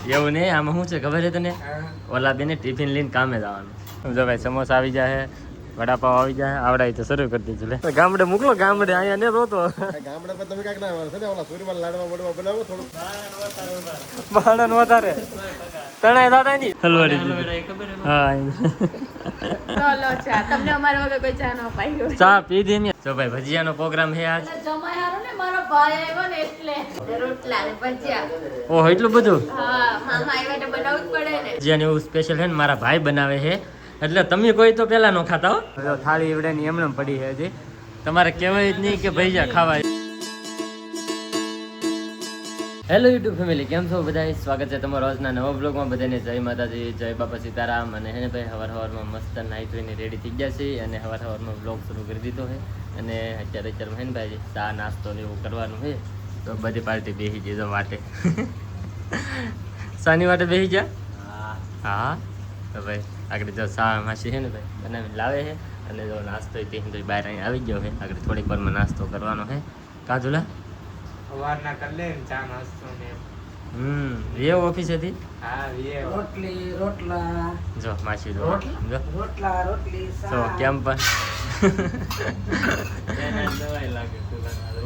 એવું નહીં, આમાં શું છે ખબર છે તને? ઓલા બેને ટિફિન લઈને કામે જવાનું. જો ભાઈ સમોસા આવી જાય, વડાપાવ આવી જાય, આવડાય તો શરૂ કરી દીધું. લે ગામડે મોકલો, ગામડે અહીંયા ને રોતો. ગામડે પર તમે કાંઈક ના આવે છે ને, ઓલા સુરીમાં લાડવા બડવા બનાવો થોડું. બાણન વધારે તણાય દાદા ની હલવાડી ખબર. હા ચલો ચા તમને અમારા વગર કોઈ ચા ન પાઈ. ચા પી દે ને. જો ભાઈ ભજીયાનો પ્રોગ્રામ છે આજ. જમાઈ હારો ને મારો ભાઈ આવ્યો ને એટલે રોટલા ને ભજીયા. ઓહ એટલું બધું. હા મામા આવ્યા તો બનાવવું જ પડે ને. ભજીયાને એવું સ્પેશિયલ છે ને મારા ભાઈ બનાવે છે, એટલે તમે કોઈ તો પેલા નો ખાતા હો. થાળી એવડે ની એમને પડી છે હજી. તમારે કહેવાય જ નહીં કે ભજીયા ખાવા. હેલો યુટ્યુબ ફેમિલી, કેમ છો બધા? સ્વાગત છે તમારો આજના નવા બ્લોગમાં. બધાને જય માતાજી, જય બાપા સીતારામ. અને હે ને ભાઈ હવારમાં મસ્ત નાહી ધોઈને રેડી થઈ ગયા છે અને હવારમાં બ્લોગ શરૂ કરી દીધો છે. અને અત્યારે હે ને ભાઈ ચા નાસ્તો ને એવું કરવાનું છે, તો બધી પાર્ટી બેસી જજો વાટે. સાની વાટે બેસી જા. હા તો ભાઈ આગળ જો ચા માસી છે ને ભાઈ બનાવી લાવે છે, અને જો નાસ્તો તો બહાર અહીં આવી ગયો છે. આગળ થોડીક વારમાં નાસ્તો કરવાનો છે. કાજુલા સવારના કરી લે ને ચા નાસ્તો ને. એ ઓફિસ હતી. હા એ રોટલી રોટલા જો માસી જો રોટલા રોટલી તો કેમ પણ એને દવાઈ લાગે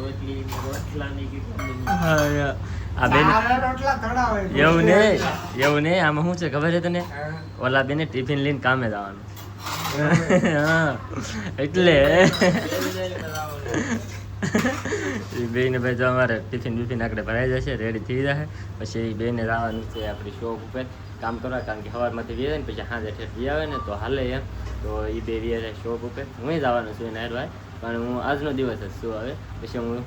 રોટલી રોટલાની કીધું. આ બેન રોટલા તળાવે. એવું નહીં આમાં શું છે ખબર છે તને? ઓલા બેને ટિફિન લઈને કામે જવાનું. હા એટલે એ બેને ભાઈ જો અમારે ટિફિન બિફિન આગળ ભરાઈ જશે, રેડી થઈ જશે. પછી એ બેને જવાનું છે આપણી શોપ ઉપર કામ કરવા, કારણ કે સવારમાંથી વી આવે ને પછી સાંજે ઠેઠ વી આવે ને તો હાલે એમ. તો એ બે વી જાય શોપ ઉપર. હું જવાનું છું એના ભાઈ, પણ હું આજનો દિવસ જ છું. હવે પછી હું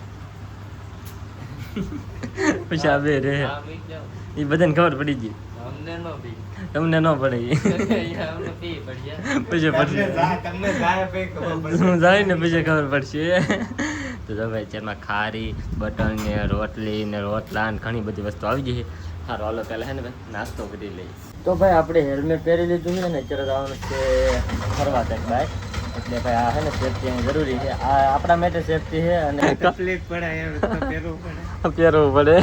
પછી આ બે રહે એ બધાને ખબર પડી ગઈ. અમને નો પી તમને ન પડે અમને પી પડ્યા પછી પડશે. તમને જાય પે ખબર પડે. હું જાય ને પછી ખબર પડશે. તો જો ભાઈ જેમાં ખારી બટર ને રોટલી ને રોટલા ને ઘણી બધી વસ્તુ આવી ગઈ છે. સારું હાલો પહેલાં છે ને ભાઈ નાસ્તો કરી લઈએ. તો ભાઈ આપણે હેલ્મેટ પહેરી લીધું છે ને, અત્યારે જવાનું છે ફરવા કંઈક બાઈક. એટલે ભાઈ આ છે ને સેફ્ટી જરૂરી છે. આ આપણા માટે સેફ્ટી છે અને તકલીફ પડે એમ પહેરવું પડે. પહેરવું પડે.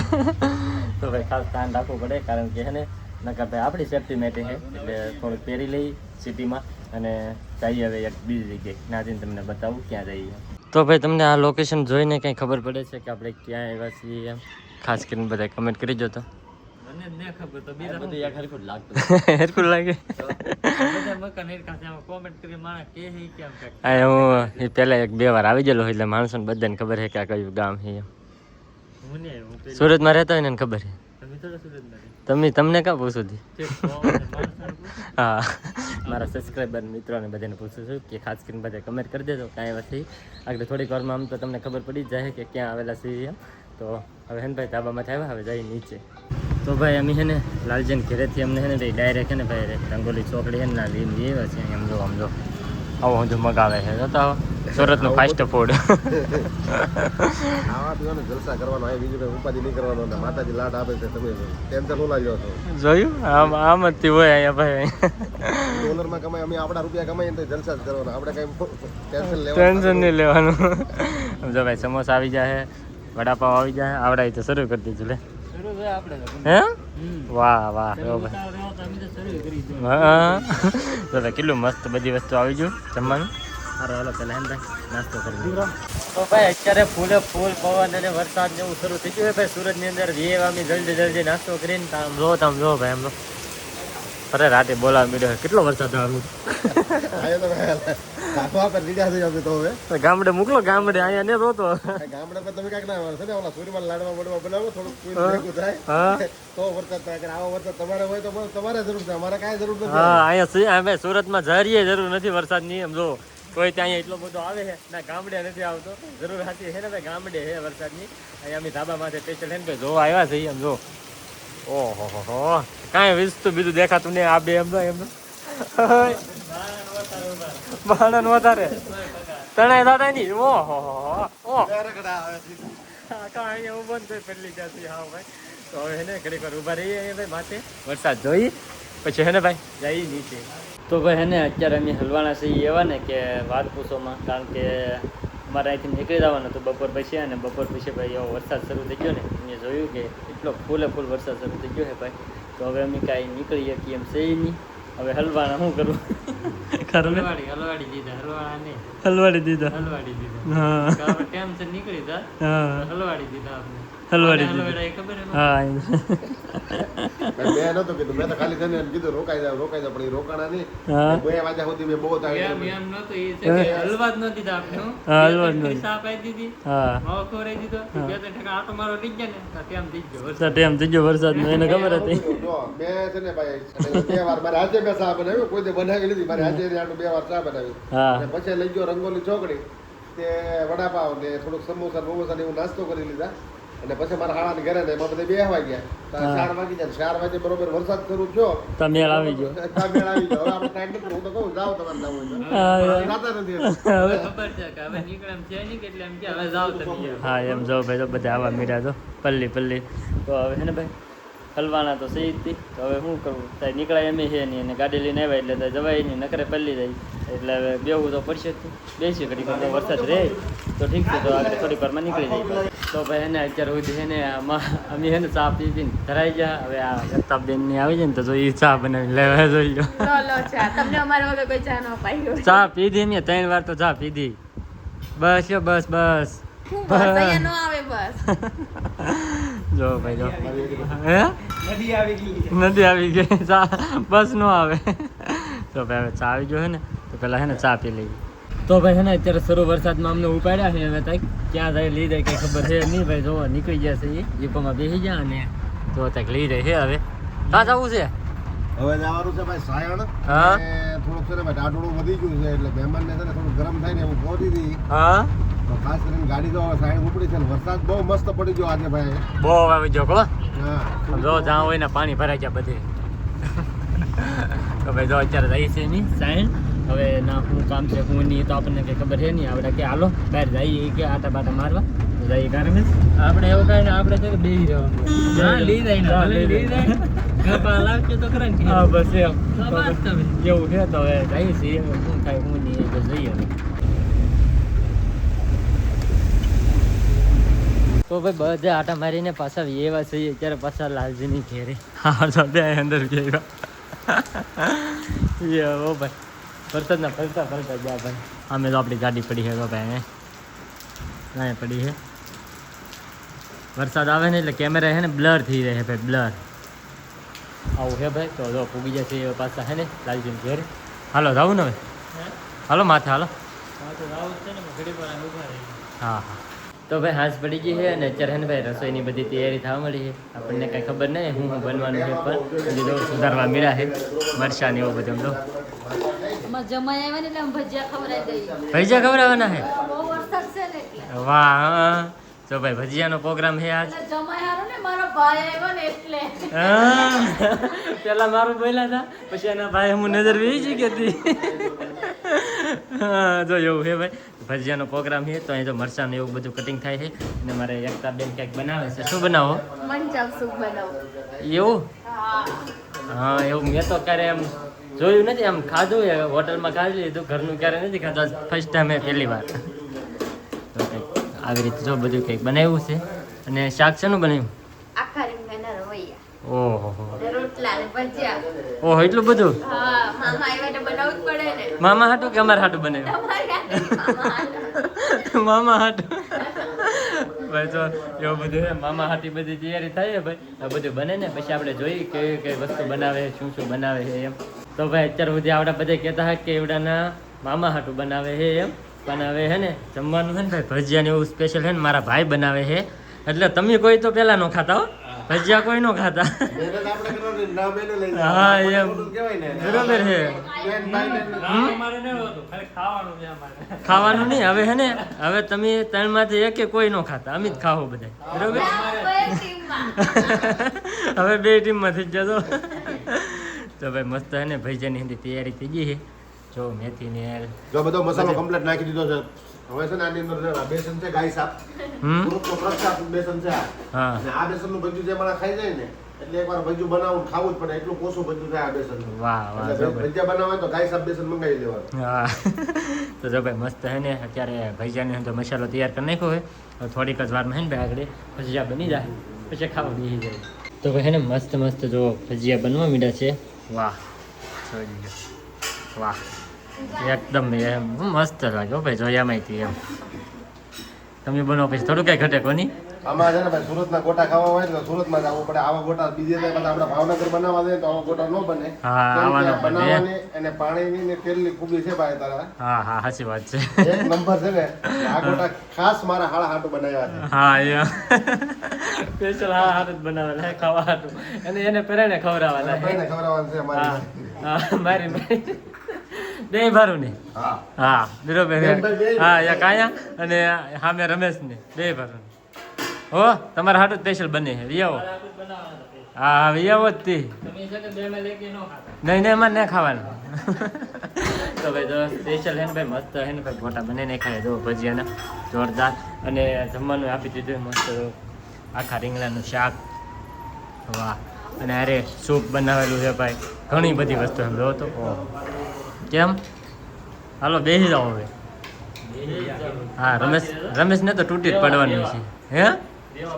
તો ભાઈ ખાસ ધ્યાન રાખવું પડે, કારણ કે છે ને નકર ભાઈ આપણી સેફ્ટી માટે છે. એટલે થોડુંક પહેરી લઈ સિટીમાં અને જઈએ હવે એક બીજી જગ્યાએ. ના જઈને તમને બતાવું ક્યાં જઈએ. તો ભાઈ તમને આ લોકેશન જોઈને કંઈ ખબર પડે છે કે આપણે ક્યાં આવ્યા છીએ એમ? ખાસ કરીને બધા કમેન્ટ કરી જો. તો મને ન ખબર તો બીજા બધું યાર હરખું જ લાગતું. હેરકુલ લાગે. બધા મકાન એક કાસે આમાં કોમેન્ટ કરી માણસ કે હે કેમ કે આ હું એ પહેલાં એક બે વાર આવી ગયેલો, એટલે માણસોને બધાને ખબર છે કે આ કયું ગામ છે એમ. હું ને હું પેલી સુરતમાં રહેતા હોય ને એને ખબર છે. તમે થોડા સુરત નથી તમને કાં પૂછું હતી? માણસ હા મારા સબસ્ક્રાઈબર મિત્રોને બધાને પૂછું છું કે ખાસ કરીને બધા કમેન્ટ કરી દેજો કાંઈ વાત થઈ. આગળ થોડીક વારમાં આમ તો તમને ખબર પડી જ જાય કે ક્યાં આવેલા છીએ એમ. તો હવે હે ને ભાઈ ધાબામાંથી આવ્યા, હવે જઈએ નીચે. તો ભાઈ અમે છે ને લાલજન ઘેરેથી અમને છે ને ભાઈ ડાયરેક્ટ છે ને ભાઈ રંગોલી ચોકડી છે ને ના લીમ એવા છે. એમ જો આવો બધું મગાવે છે. જોતા સુરતનું ફાસ્ટ ફૂડ. ખાવા પીવાનું જલસા કરવાનો હોય, બીજું કઈ ઉપાધિ નહીં કરવાનો. માતાજી લાડ આપે છે, તમે ટેન્શન ઓલાવ્યો છો. જોયું આમ જ હોય અહીંયા ભાઈ. ડોલરમાં કમાય, અમે આપણા રૂપિયા કમાઈએ તો જલસા જ કરવાના. આપણે કઈ ટેન્શન લેવાનું ટેન્શન નહીં લેવાનું. જો ભાઈ સમોસા આવી જાય, વડાપાવ આવી જાય, આવડાય તો શરૂ કરી દીધું. લે શરૂ છે આપણે હે વાહ વાહ ભાઈ. અમે તો શરૂ કરી દીધું. હા તો ભાઈ કેટલું મસ્ત બધી વસ્તુ આવી ગયું જમવાનું. સારું હાલો પહેલાં એમ ભાઈ નાસ્તો કરી દીધો. તો ભાઈ અત્યારે ફૂલે ફૂલ પવન અને વરસાદ ને એવું શરૂ થઈ ગયું ભાઈ સુરતની અંદર. વેવાની જલ્દી નાસ્તો કરીને આમ જો ભાઈ આમ અરે રાતે બોલાવા મળ્યો. કેટલો વરસાદ આવ્યો. ગામડે મોકલો, ગામડે અહીંયા ને રોતો. ગામડે પર તમે કાંઈક ના આવે છે ને, ઓલા સુરીમાં લાડવા બડવા બનાવો થોડુંક ભેગું થાય તો વરસાદ થાય. આવો વરસાદ તમારે હોય તો તમારે જરૂર છે, અમારે કાંઈ જરૂર નથી. હા અહીંયા સુરતમાં જરીએ જરૂર નથી વરસાદની. એમ જો કોઈ ત્યાં એટલો બધો આવે છે ના, ગામડે નથી આવતો. જરૂર સાચી છે ને ભાઈ, ગામડે છે વરસાદની. અહીંયા અમે ધાબા માથે સ્પેશિયલ છે ને ભાઈ જોવા આવ્યા છે. એમ જો ઓહો કાંઈ વીજતું બીજું દેખાતું નહીં. આ બે એમ બાણન વધારે તણાય દાદા ની. ઓહો કાંઈ એવું બંધ થઈ પહેલી ત્યાંથી. હા ભાઈ તો હવે હે ને ઘડીક વાર ઊભા રહીએ અહીંયા ભાઈ માથે વરસાદ જોઈ પછી હે ને ભાઈ જઈએ નીચે. તો ભાઈ હે ને અત્યારે અમે હલવાના છીએ એવા ને કે વાત પૂછોમાં, કારણ કે અમારે અહીંથી નીકળી જવાનું હતું બપોર પછી. અને બપોર પછી ભાઈ એવો વરસાદ શરૂ થઈ ગયો ને, મેં જોયું કે એટલો ફૂલે ફૂલ વરસાદ શરૂ થઈ ગયો છે ભાઈ. તો હવે અમે કાંઈ નીકળીએ કે એમ છે નહીં. હવે હલવાના શું કરવું ખરું ને? હલવાડી દીધા હલવાડી દીધા. હલવાડી દીધા હા આપણે ટેન્શન નીકળી જા હા હલવાડી દીધા આપણે હલવાડી દીધા. હલવાડા એ ખબર હે ને? હા મેં નહોતું કીધું, મેં તો ખાલી તને એમ કીધું રોકાઈ જાવ પણ એ રોકાણા નહીં. હા 2 વાગ્યા સુધી મેં બહુ એમ તાળી એમ નહોતું, એ છે કે હલવા જ ન દીધા આપણે હો. હા, હલવા જ ન બે ત્રણ દીધા. સાપ આપી દીધી હા માવો ખવડાવી દીધો બે ત્રણ ટકા આટો મારો લઈ ગયા ને તો તેમ થઈ ગયો તો ટેમ થઈ ગયો વરસાદનો, એને ખબર હતી. જો મેં છે ને ભાઈ 2 વાર મારે હાથે મેં ચા બનાવી, કોઈ દે બનાવી લીધી, મારે હાથે આટલું 2 વાર ચા બનાવી. હા અને પછી લઈ ગયો રંગોલી ચોકડી, તે વડાપાવ ને થોડુંક સમોસા બમોસા ને એવું નાસ્તો કરી લીધા. અને પછી મારા હાળાને ઘરે ને એમાં બધે 2 વાગ્યા. તો 4 વાગી જાય, 4 વાગે બરોબર વરસાદ શરૂ થયો. તો મેળ આવી ગયો. તામેળ આવી ગયો. હવે આપણે ટાઈમ નથી, હું તો કહું જાઓ તમારે જાવું હોય તો. હા, જાતા નથી. હવે ખબર છે કે હવે નીકળે એમ છે નહીં કે એટલે એમ કે હવે જાઓ તમે એમ. હા એમ જો ભાઈ તો બધા આવા મીરા તો પલ્લી તો હવે હે ને ભાઈ હલવાના તો સહી જ હતી. તો હવે શું કરવું, ત્યાં નીકળાય એમ છે નહીં, અને ગાડી લઈને આવ્યા એટલે તો જવાય નહીં, નકરે પલ્લી જાય એટલે હવે બેવું તો પડશે જ. બેસી ઘડી તો વરસાદ રહે તો ઠીક છે, તો આગળ થોડીક વારમાં નીકળી જાય. તો ભાઈ એને અત્યાર સુધી છે ને અમે છે ને ચા પીને ધરાઈ ગયા. હવે આ પ્રતાપબેનની આવી જાય ને તો જો એ ચા બનાવી લેવા જોઈ લો. લો ચા તમને અમારા વગર કોઈ ચા ન પાઈ ચા પીધી મેં 3 વાર તો ચા પીધી. બસ યો બસ બસ હું બસ અહીંયા ન આવે બસ જો ભાઈ જો હે નદી આવી ગઈ, ચા બસ નો આવે. તો ભાઈ હવે ચા આવી ગયો છે ને તો પેલા છે ને ચા પી લઈએ. તો ભાઈ છે ને અત્યારે શરૂ વરસાદમાં અમને ઉપાડ્યા છે. હવે તક ક્યાં જાય લઈ જાય કંઈ ખબર છે નહીં ભાઈ. જો નીકળી ગયા છે એ જીપોમાં બેસી ગયા અને જો તક લઈ જાય છે. હવે ક્યાં જવું છે? હવે જવાનું છે ભાઈ સાયણ. હા. અને થોડુંક છે ને ભાઈ ટાટોળું વધી ગયું છે એટલે મહેમાનને છે ને થોડું ગરમ થાય ને એવું પહોંચી હતી. હા તો ખાસ કરીને ગાડી તો હવે સાયણ ઉપડી છે ને વરસાદ બહુ મસ્ત પડી ગયો આજે ભાઈ. બહુ આવી ગયો કો. હા જો જ્યાં હોય ને પાણી ભરાઈ ગયા બધે. તો ભાઈ જો અત્યારે જઈએ છે નહીં સાઈન. હવે ના શું કામ છે શું નહીં તો આપણને કંઈ ખબર છે નહીં. આપણે કે હાલો બહાર જઈએ કે આટા બાટા મારવા તો જઈએ કારણ આપણે એવું કાંઈ ને આપણે તો બેસી રહેવાનું. હા લઈ જાય ને ભલે લઈ જાય ગપ્પા લાવશે તો ખરા ને. હા બસ એમ તો બસ તમે. એવું છે. તો હવે જઈએ છીએ હવે શું થાય શું નહીં એ તો જઈએ હવે. તો ભાઈ બધે આટા મારીને પાછા એવા છીએ અત્યારે પાછા લાલજીની ઘેરે. હા તો બે અંદર ગયા ઓ ભાઈ વરસાદના ફરતા ગયા ભાઈ. અમે તો આપણી ગાડી પડી છે તો ભાઈ અહીંયા પડી છે. વરસાદ આવે ને એટલે કેમેરા છે ને બ્લર થઈ રહે છે ભાઈ, બ્લર આવું છે ભાઈ. તો જો પૂગી જશે એ પાછા છે ને લાલજીની ઘેરે. હાલો જાવું ને હવે, હાલો માથે હાલો. હા તો રાવ છે ને ઘડી પર ઉભા રહી. હા હા તો ભાઈ હાંસ પડી ગઈ છે અને અત્યારે છે ને ભાઈ રસોઈની બધી તૈયારી થવા મળી છે. આપણને કાંઈ ખબર નહીં હું બનવાનું છે પણ હજી તો સુધારવા મળ્યા છે મરચાં ને એવું બધું. તો જમાઈ આવ્યા ને એટલે અમે ભજીયા ખવડાવી દઈએ. ભજીયા ખવડાવવાના છે? બહુ વરસાદ છે ને એટલે વાહ હા. તો ભાઈ ભજીયાનો પ્રોગ્રામ છે આજ. એટલે જમાઈ હારો ને મારો ભાઈ આવ્યો ને એટલે હા. પેલા મારું બોલ્યા હતા પછી એના ભાઈ હું નજર વીજી ગઈ હતી. હા જો એવું છે ભાઈ ભજીયાનો પ્રોગ્રામ છે. તો અહીં તો મરચાં એવું બધું કટિંગ થાય છે અને મારે એકતા બેન કંઈક બનાવે છે. શું બનાવો? મંચાવ સૂપ બનાવો. એવું? હા હા એવું મેં તો ક્યારે એમ જોયું નથી. આમ ખાધું એ હોટલમાં ખાધી લીધું, ઘરનું ક્યારે નથી ખાધું. ફર્સ્ટ ટાઈમ પહેલી વાર. તો કંઈક આવી રીતે જો બધું કંઈક બનાવ્યું છે. અને શાક શેનું બનાવ્યું? આખા રીંગણના રવૈયા ઓહો ને રોટલા ને ભજીયા. ઓહો એટલું બધું? હા મામા આવ્યા તો બનાવવું જ પડે ને. મામા હાટું કે અમારે હાટું બનાવ્યું? તમારે હાથે મામા હાથે. મામા હાટું. ભાઈ તો એવું બધું છે. મામા હાટી બધી તૈયારી થાય ભાઈ. આ બધું બને ને પછી આપણે જોઈએ કેવી કઈ વસ્તુ બનાવે, શું શું બનાવે છે એમ. તો ભાઈ અત્યાર સુધી આપણે બધા કહેતા હતા કે એવડાના મામા હાટું બનાવે છે એમ. પણ હવે છે ને જમવાનું છે ને ભાઈ ભજીયા ને એવું સ્પેશિયલ છે ને મારા ભાઈ બનાવે છે. એટલે તમે કોઈ તો પેલા નો ખાતા હો, ભજીયા કોઈ નો ખાતા. મહેનત આપણે કરવાની, ના મહેનત લઈ જાય. હા એમ ખોટું કહેવાય ને. બરોબર છે. બેન ભાઈને રામ અમારે નહીં હોતું, ખાલી ખાવાનું છે અમારે. ખાવાનું નહીં હવે છે ને. હવે તમે 3 માંથી એકે કોઈ નો ખાતા, અમે જ ખાવું બધા. બરોબર. કોઈ ટીમમાં. હવે 2 ટીમમાં થઈ જતો. તો ભાઈ મસ્ત છે ને ભજીયાની હિન્દી તૈયારી થઈ ગઈ છે. જો મેથી ને જો બધો મસાલો કમ્પ્લીટ નાખી દીધો છે. હવે છે ને આની અંદર છે બેસન છે ગાય સાપ. ગ્રુપનો પ્રખ્યાત બેસન છે આ. હા અને આ બેસનનું ભજીયું જે માણસ ખાઈ જાય ને એટલે એકવાર ભજીયું બનાવવું ખાવું જ પડે. એટલું કોસું ભજીયું થાય આ બેસનનું. વાહ વાહ એટલે જો ભાઈ. ભજીયા બનાવવા હોય તો ગાય સાપ બેસન મંગાવી લેવાનું. હા તો જો ભાઈ મસ્ત છે ને અત્યારે ભજીયાની અંદર મસાલો તૈયાર કરી નાખ્યો હોય. હવે થોડીક જ વારમાં છે ને ભાઈ આગળ ભજીયા બની જાય પછી ખાવા બેસી જાય. તો ભાઈ હે ને મસ્ત મસ્ત જો ભજીયા બનવા માંડ્યા છે. વાહ જોઈ લો, વાહ એકદમ એમ મસ્ત લાગ્યો ભાઈ જોયામાંથી એમ. તમે બનાવો પછી થોડું કઈ ઘટે કોની. આમાં છે ને ભાઈ સુરતના ગોટા ખાવા હોય ને તો સુરતમાં જ આવવું પડે. આવા ગોટા બીજે ત્યાં બધા આપણે ભાવનગર બનાવવા દઈએ તો આવા ગોટા ન બને. હા, કેમ કે આવા ન બને. બનાવવાની અને પાણીની ને તેલની ખૂબી છે ભાઈ તારા. હા હા સાચી વાત છે. એક નંબર છે ને. આ ગોટા ખાસ મારા હાળા હાટુ બનાવ્યા છે. હા યા સ્પેશિયલ હા હાથ જ બનાવેલા હે ખાવા હાટું અને એને પહેરાને ખવડાવવાના હે. ભાઈને ખવડાવવાનું છે હા અમારી. હા મારી બે ભારું ને. હા. હા બરોબર. બેન ભાઈ બે. હા યા કાયા અને સામે રમેશ ને બે ભારું. હો તમારા હાટું સ્પેશિયલ બને છે વિયાવો. હા હા વિયાવો જ તી. તમે છે કે બે માં લેકે ન ખાતા. નહીં નહીં એમાં નહીં ખાવાનું. તો ભાઈ જો સ્પેશિયલ હે ને ભાઈ મસ્ત હે ને ભાઈ ગોટા બને નહીં ખાય જો ભજીયાના જોરદાર અને જમવાનું આપી દીધું મસ્ત આખા રીંગણાનું શાક. વાહ અને અરે સૂપ બનાવેલું છે ભાઈ ઘણી બધી વસ્તુ એમ જો તો કેમ હાલો બેસી જાઓ હવે. હા રમેશને તો તૂટી જ પડવાનું છે હે.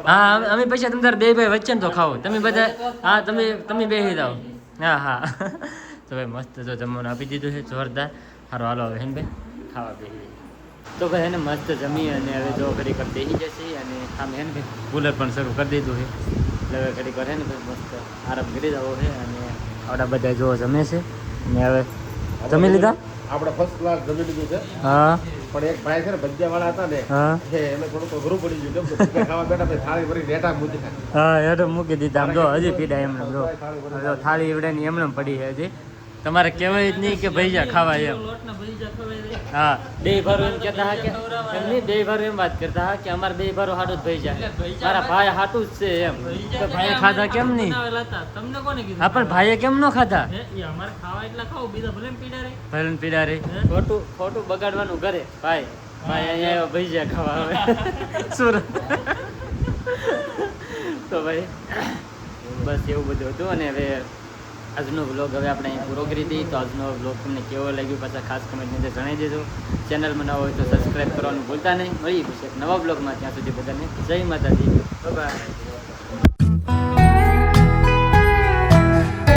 હા અમે પૈસા તમે તાર બે ભાઈ વચ્ચે ને તો ખાઓ તમે બધા. હા તમે બેસી જાઓ. હા હા તો ભાઈ મસ્ત જો જમવાનું આપી દીધું છે જોરદાર. સારું હાલો હવે હે ને ભાઈ ખાવા બેસી. તો ભાઈ એને મસ્ત જમી અને હવે જો ઘડીક વાર બેસી જશે અને આમ હે ને ભાઈ કુલર પણ શરૂ કરી દીધું છે એટલે હવે ઘડીક વાર હે ને ભાઈ મસ્ત આરામ કરી જવો છે અને આવડા બધા જો જમે છે અને હવે જમી લીધા. આપણે ફર્સ્ટ ક્લાસ જમી લીધું છે. હા પણ એક ભાઈ છે ને ભજીયા વાળા હતા ને હા એને થોડુંક અઘરું પડી ગયું. કેમ કે ભજીયા ખાવા બેઠા પછી થાળી ભરી નેટા મૂકી. હા એ તો મૂકી દીધા આમ જો હજી પીડા એમને જો થાળી એવડાની એમને પડી છે હજી. તમારે કહેવાય જ નહીં કે ભજીયા ખાવા એમ. લોટના ભજીયા ખવાય છે. હા બે ભારો એમ કહેતા હા કે એમ નહીં બે ભારો એમ વાત કરતા હા કે અમારે બે ભારો હાટું જ ભજીયા મારા ભાઈ હાટું જ છે એમ. તો ભાઈએ ખાધા કેમ નહીં. બનાવેલા હતા. તમને કોને કીધું? હા પણ ભાઈએ કેમ ન ખાધા. હે, ઈ અમારે ખાવા એટલા ખાવ બીજા ભલે ને પીડા રે. ભરણ પીડા રે ખોટું ખોટું બગાડવાનું કરે ભાઈ. ભાઈ અહીંયા આવ્યો ભજીયા ખાવા આવે સુરત. તો ભાઈ બસ એવું બધું હતું અને હવે આજનો વ્લોગ હવે આપણે અહીં પૂરો કરી દઈએ. તો આજનો વ્લોગ તમને કેવો લાગ્યો પાછા ખાસ કમેન્ટની અંદર જણાવી દેજો. ચેનલમાં નવા હોય તો સબસ્ક્રાઈબ કરવાનું ભૂલતા નહીં. મળી પછી એક નવા વ્લોગમાં ત્યાં સુધી બધાને જય માતાજી. બાય.